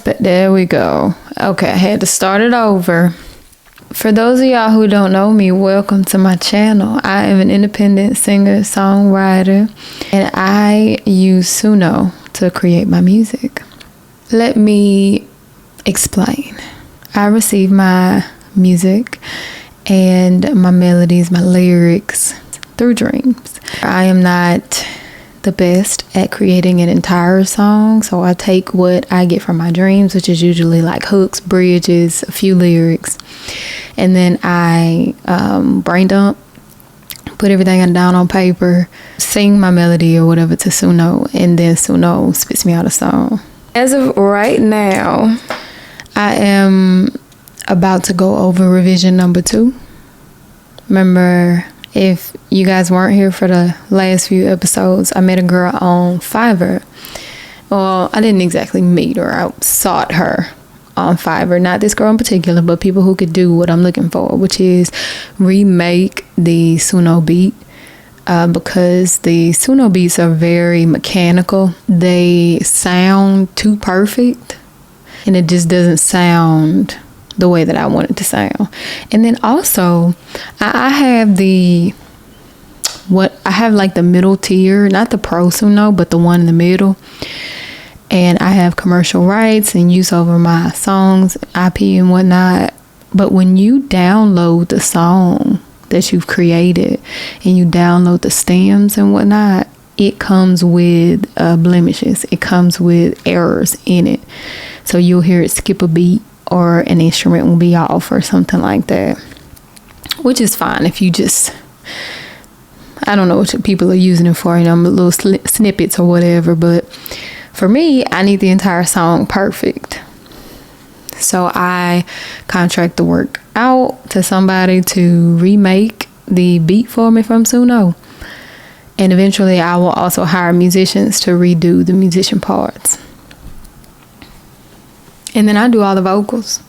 But there we go. Okay, I had to start it over. For those of y'all who don't know me, welcome to my channel. I am an independent singer, songwriter, and I use Suno to create my music. Let me explain. I receive my music and my melodies, my lyrics through dreams. I am not the best at creating an entire song, so I take what I get from my dreams, which is usually like hooks, bridges, a few lyrics, and then I brain dump, put everything down on paper, sing my melody or whatever to Suno, and then Suno spits me out a song. As of right now, I am about to go over revision number 2. Remember, if you guys weren't here for the last few episodes, I met a girl on Fiverr. Well, I didn't exactly meet her. I sought her on Fiverr. Not this girl in particular, but people who could do what I'm looking for, which is remake the Suno beat. Because the Suno beats are very mechanical. They sound too perfect, and it just doesn't sound the way that I want it to sound. And then also, I have like the middle tier, not the pro Suno, but the one in the middle. And I have commercial rights and use over my songs, IP and whatnot. But when you download the song that you've created and you download the stems and whatnot, it comes with blemishes. It comes with errors in it. So you'll hear it skip a beat, or an instrument will be off or something like that, which is fine if you just, I don't know what people are using it for, little snippets or whatever. But for me, I need the entire song perfect. So I contract the work out to somebody to remake the beat for me from Suno. And eventually I will also hire musicians to redo the musician parts. And then I do all the vocals.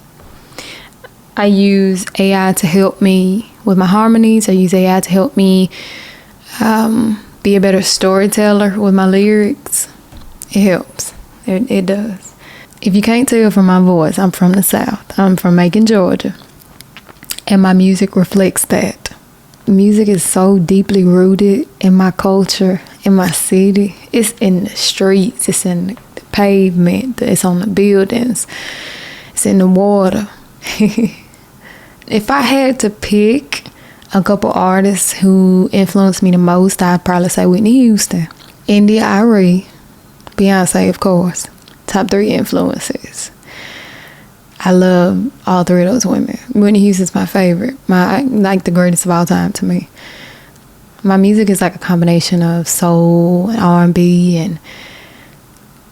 I use AI to help me with my harmonies. I use AI to help me be a better storyteller with my lyrics. It helps. It does. If you can't tell from my voice, I'm from the South. I'm from Macon, Georgia. And my music reflects that. Music is so deeply rooted in my culture, in my city. It's in the streets. It's in the pavement. It's on the buildings. It's in the water. If I had to pick a couple artists who influenced me the most, I'd probably say Whitney Houston, India Arie, Beyonce, of course. Top 3 influences. I love all 3 of those women. Whitney Houston's my favorite. Like the greatest of all time to me. My music is like a combination of soul and R&B, and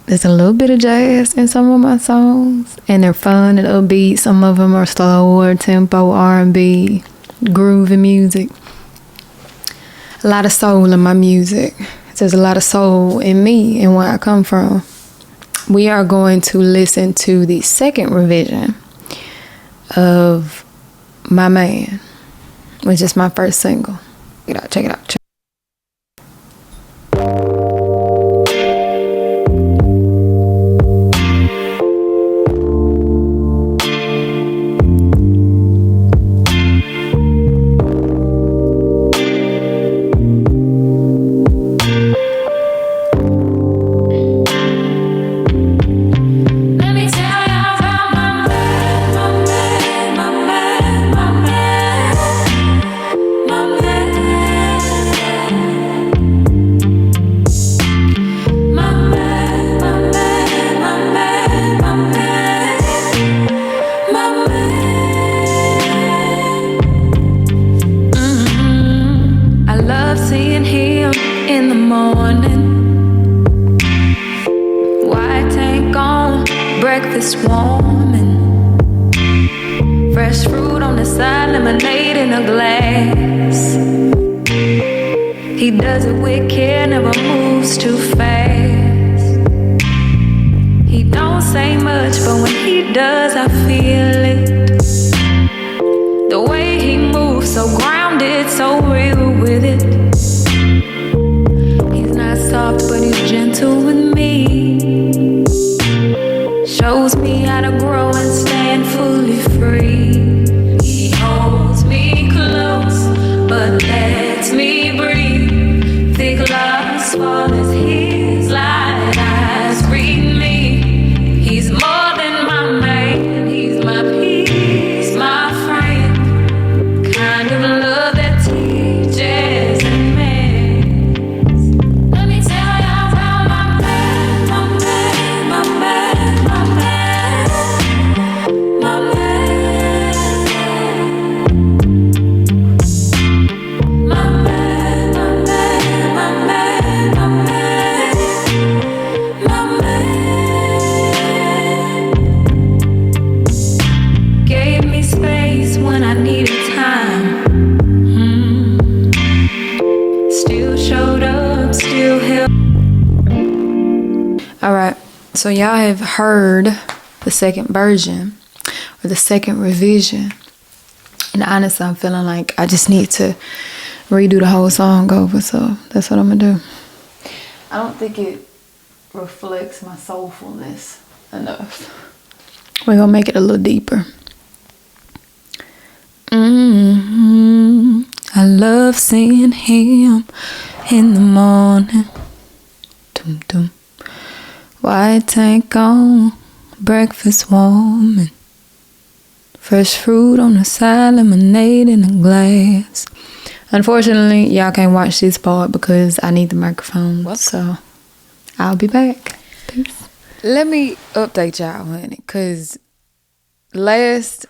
there's a little bit of jazz in some of my songs, and they're fun and upbeat. Some of them are slower tempo R&B, groovy music. A lot of soul in my music. There's a lot of soul in me and where I come from. We are going to listen to the second revision of My Man, which is my first single. Check it out. Breakfast warm and fresh fruit on the side, lemonade in a glass. He does it with care, never moves too fast. He don't say much, but when he does, I feel it. The way he moves, so grounded, so real with it. He's not soft, but he's gentle with me. Shows me me how to grow and stand fully free. He holds me close, but lets me breathe. Thick locks fall as his light eyes read me. He's more than my man, he's my peace, my friend. Kind of love that teaches and mends. Let me tell you about my man, my man, my man, my man, my man. My man, my man, my man, my man, my man. Gave me space when I needed time. Still showed up, still held. All right, so y'all have heard the second version or the second revision, and honestly I'm feeling like I just need to redo the whole song over, so that's what I'm gonna do. I don't think it reflects my soulfulness enough. We're gonna make it a little deeper. I love seeing him in the morning. Dum dum. White tank on, breakfast warming. Fresh fruit on the side, lemonade in a glass. Unfortunately, y'all can't watch this part because I need the microphone. What? So I'll be back. Peace. Let me update y'all, honey, because last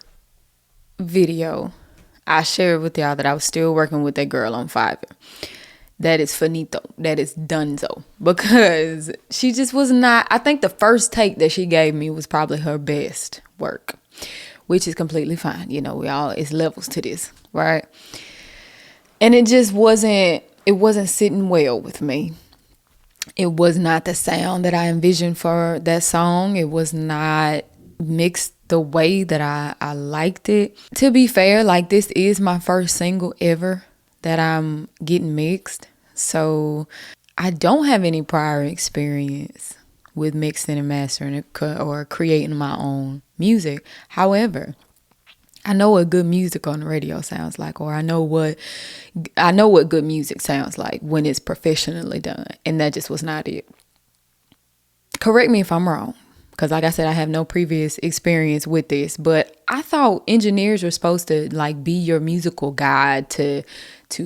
video I shared with y'all that I was still working with that girl on Fiverr. That is finito. That is donezo. Because she just was not, I think the first take that she gave me was probably her best work, which is completely fine. You know, we all, it's levels to this, right? And it just wasn't sitting well with me. It was not the sound that I envisioned for that song. It was not mixed the way that I liked it. To be fair, like, this is my first single ever that I'm getting mixed. So I don't have any prior experience with mixing and mastering or creating my own music. However, I know what good music on the radio sounds like, or I know what good music sounds like when it's professionally done. And that just was not it. Correct me if I'm wrong, because like I said, I have no previous experience with this, but I thought engineers were supposed to like be your musical guide to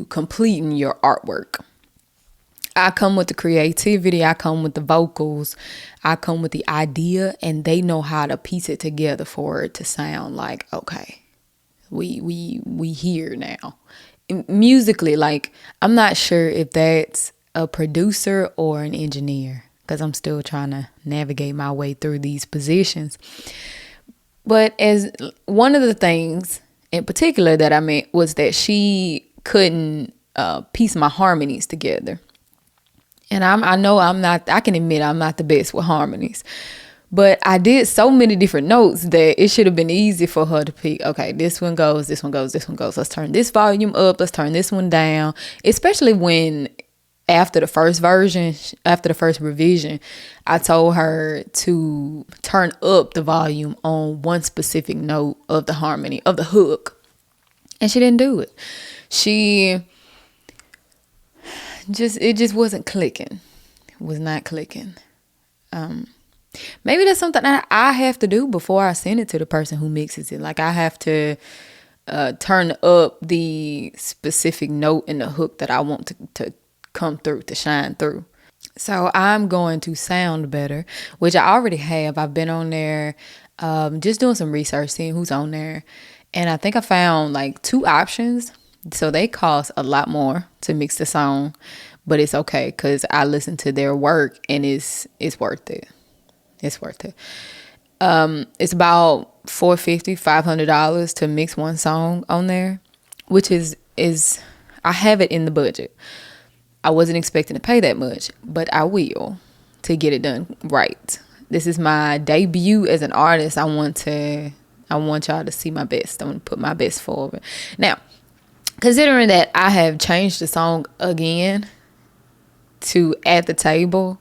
completing your artwork. I come with the creativity, I come with the vocals, I come with the idea, and they know how to piece it together for it to sound like, okay, we here now. Musically, like, I'm not sure if that's a producer or an engineer, because I'm still trying to navigate my way through these positions. But as one of the things in particular that I meant was that she couldn't piece my harmonies together. And I can admit I'm not the best with harmonies. But I did so many different notes that it should have been easy for her to pick, okay, this one goes, this one goes, this one goes. Let's turn this volume up. Let's turn this one down. Especially when after the first revision, I told her to turn up the volume on one specific note of the harmony, of the hook. And she didn't do it. It just wasn't clicking. It was not clicking. Maybe that's something that I have to do before I send it to the person who mixes it. Like, I have to turn up the specific note in the hook that I want to come through, to shine through. So I'm going to Sound Better, which I already have. I've been on there just doing some research, seeing who's on there. And I think I found like 2 options. So they cost a lot more to mix the song, but it's okay because I listen to their work and it's worth it. It's worth it. It's about $450-$500 to mix one song on there, which is I have it in the budget. I wasn't expecting to pay that much, but I will to get it done right. This is my debut as an artist. I want y'all to see my best. I want to put my best forward. Now, considering that I have changed the song again to At the Table,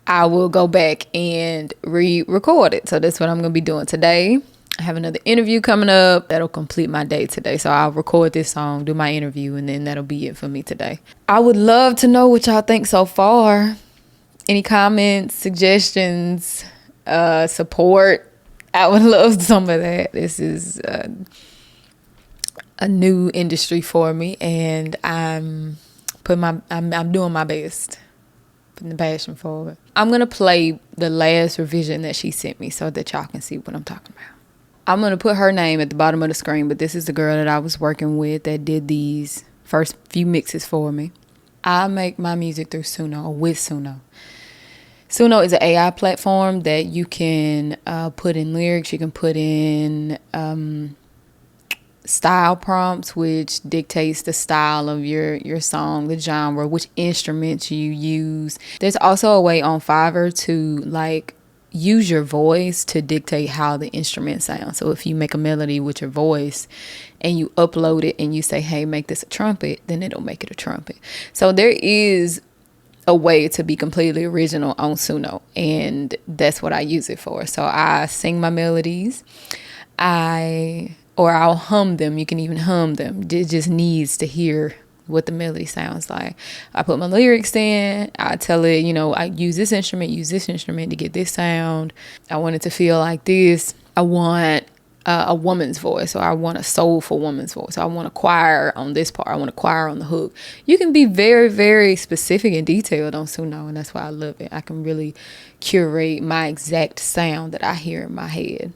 I will go back and re-record it. So that's what I'm going to be doing today. I have another interview coming up that'll complete my day today. So I'll record this song, do my interview, and then that'll be it for me today. I would love to know what y'all think so far. Any comments, suggestions, support? I would love some of that. This is a new industry for me, and I'm doing my best, putting the passion forward. I'm gonna play the last revision that she sent me so that y'all can see what I'm talking about. I'm going to put her name at the bottom of the screen, but this is the girl that I was working with that did these first few mixes for me. I make my music through Suno, or with Suno. Suno is an AI platform that you can put in lyrics. You can put in style prompts, which dictates the style of your song, the genre, which instruments you use. There's also a way on Fiverr to use your voice to dictate how the instrument sounds. So if you make a melody with your voice and you upload it and you say, hey, make this a trumpet, then it'll make it a trumpet. So there is a way to be completely original on Suno, and that's what I use it for. So I sing my melodies, I'll hum them. You can even hum them. It just needs to hear what the melody sounds like. I put my lyrics in. I tell it, I use this instrument to get this sound. I want it to feel like this. I want a woman's voice, or I want a soulful woman's voice. I want a choir on this part. I want a choir on the hook. You can be very, very specific and detailed on Suno, and that's why I love it. I can really curate my exact sound that I hear in my head.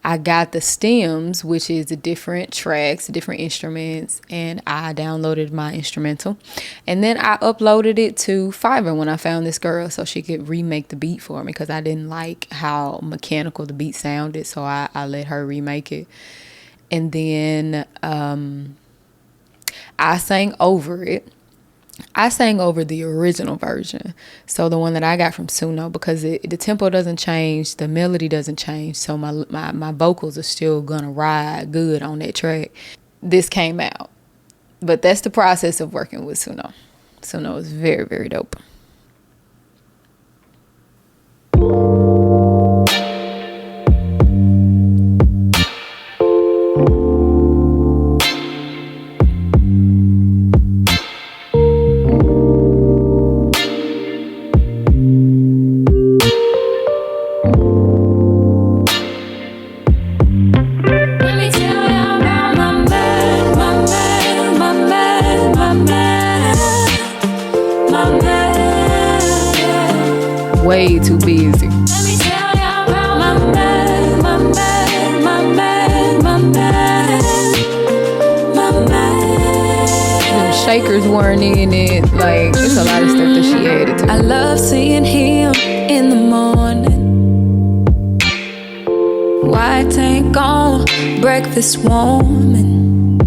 I got the stems, which is the different tracks, the different instruments, and I downloaded my instrumental. And then I uploaded it to Fiverr when I found this girl so she could remake the beat for me, because I didn't like how mechanical the beat sounded, so I let her remake it. And then I sang over it. I sang over the original version, so the one that I got from Suno, because the tempo doesn't change, the melody doesn't change, so my vocals are still gonna ride good on that track. This came out, but that's the process of working with Suno. Suno is very, very dope. Way too busy. Let me tell y'all about my man. Them shakers weren't in it. It's a lot of stuff that she added to it. I love seeing him in the morning. White tank on, breakfast warming.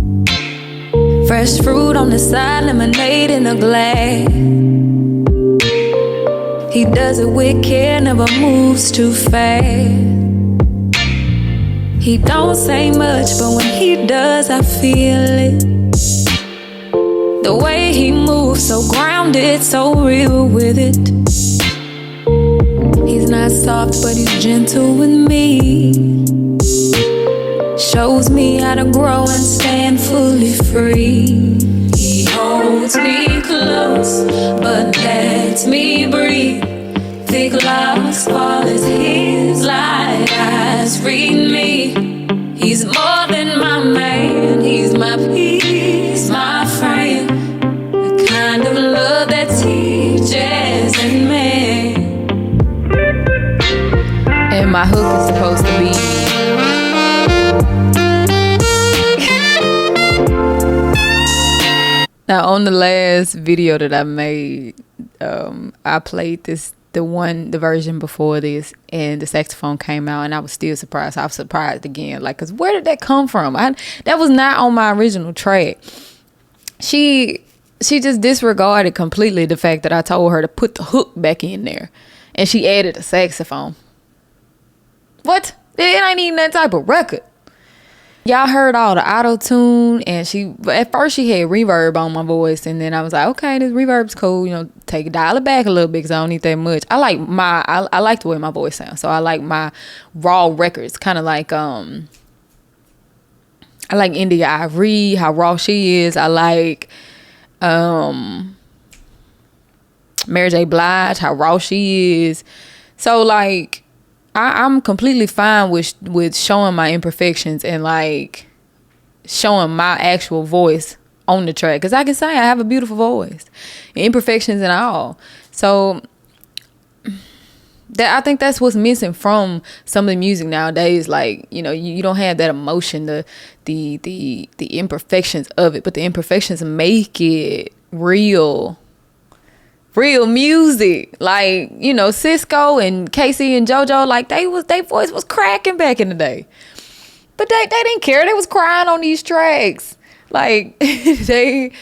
Fresh fruit on the side, lemonade in a glass. He does it with care, never moves too fast. He don't say much, but when he does, I feel it. The way he moves, so grounded, so real with it. He's not soft, but he's gentle with me. Shows me how to grow and stand fully free. He holds me close, but lets me breathe. Thick locks fall as his light eyes read me. He's more than my man, he's my peace, my friend. The kind of love that teaches and man. And my hook is supposed to be now on the last video that I made, I played the version before this, and the saxophone came out, and I was still surprised. I was surprised again, cause where did that come from? That was not on my original track. She just disregarded completely the fact that I told her to put the hook back in there, and she added a saxophone. What? It ain't even that type of record. Y'all heard all the auto-tune, and at first she had reverb on my voice, and then I was like, okay, this reverb's cool, dial it back a little bit because I don't need that much. I like the way my voice sounds, so I like my raw records, kind of like I like India Ivory, how raw she is. I like Mary J. Blige, how raw she is. So like I'm completely fine with showing my imperfections and like showing my actual voice on the track, because I can say I have a beautiful voice, imperfections and all. So I think that's what's missing from some of the music nowadays. Like, you don't have that emotion, the imperfections of it, but the imperfections make it real music. Like, Cisco and Casey and JoJo, like they voice was cracking back in the day, but they didn't care. They was crying on these tracks. Like they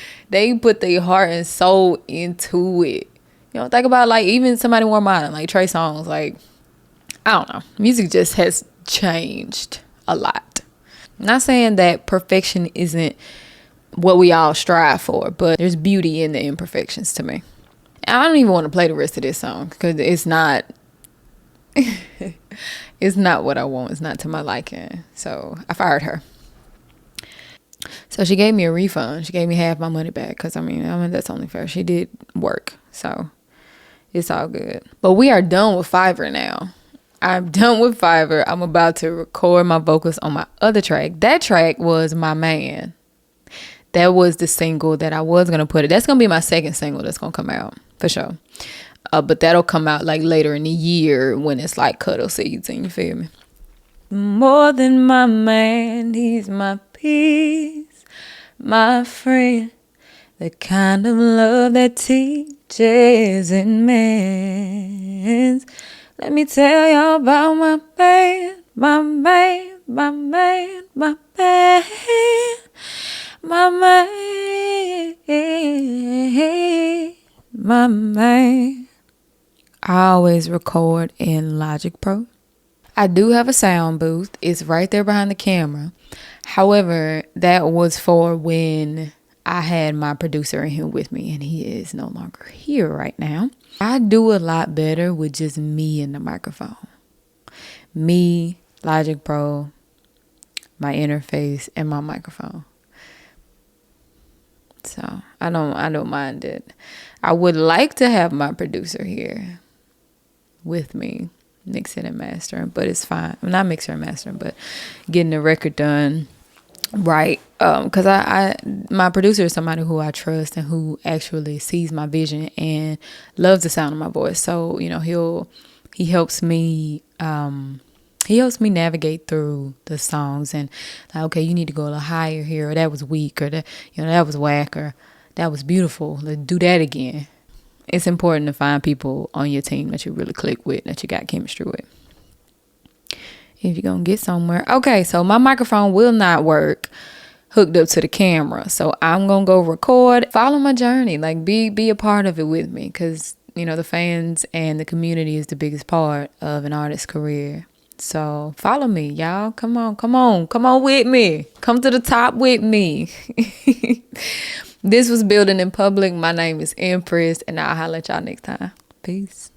put their heart and soul into it. Think about like even somebody more modern, like Trey Songz. Like, I don't know, music just has changed a lot. I'm not saying that perfection isn't what we all strive for, but there's beauty in the imperfections to me. I don't even want to play the rest of this song because it's not it's not what I want. It's not to my liking. So I fired her. So she gave me a refund. She gave me half my money back because I mean that's only fair. She did work, so it's all good. But we are done with Fiverr now. I'm done with Fiverr. I'm about to record my vocals on my other track. That track was My Man. That was the single that I was going to put it. That's going to be my second single that's going to come out for sure. But that'll come out like later in the year when it's like cuddle season. You feel me? More than my man, he's my peace, my friend. The kind of love that teaches and mends. Let me tell y'all about my man, my man, my man, my man. My man, my man. I always record in Logic Pro. I do have a sound booth. It's right there behind the camera. However, that was for when I had my producer in here with me, and he is no longer here right now. I do a lot better with just me and the microphone. Me, Logic Pro, my interface, and my microphone. So I don't mind it. I would like to have my producer here with me, mixing and mastering, but it's fine. I'm not mixing and mastering, but getting the record done right. Because my producer is somebody who I trust and who actually sees my vision and loves the sound of my voice. So he helps me. He helps me navigate through the songs and like, okay, you need to go a little higher here, or that was weak, or that was whack, or that was beautiful. Let's do that again. It's important to find people on your team that you really click with, that you got chemistry with, if you're gonna get somewhere. Okay, so my microphone will not work hooked up to the camera, so I'm gonna go record. Follow my journey, like be a part of it with me, because the fans and the community is the biggest part of an artist's career. So follow me, y'all. Come on with me. Come to the top with me. This was Building in Public. My name is Empress, and I'll holler at y'all next time. Peace.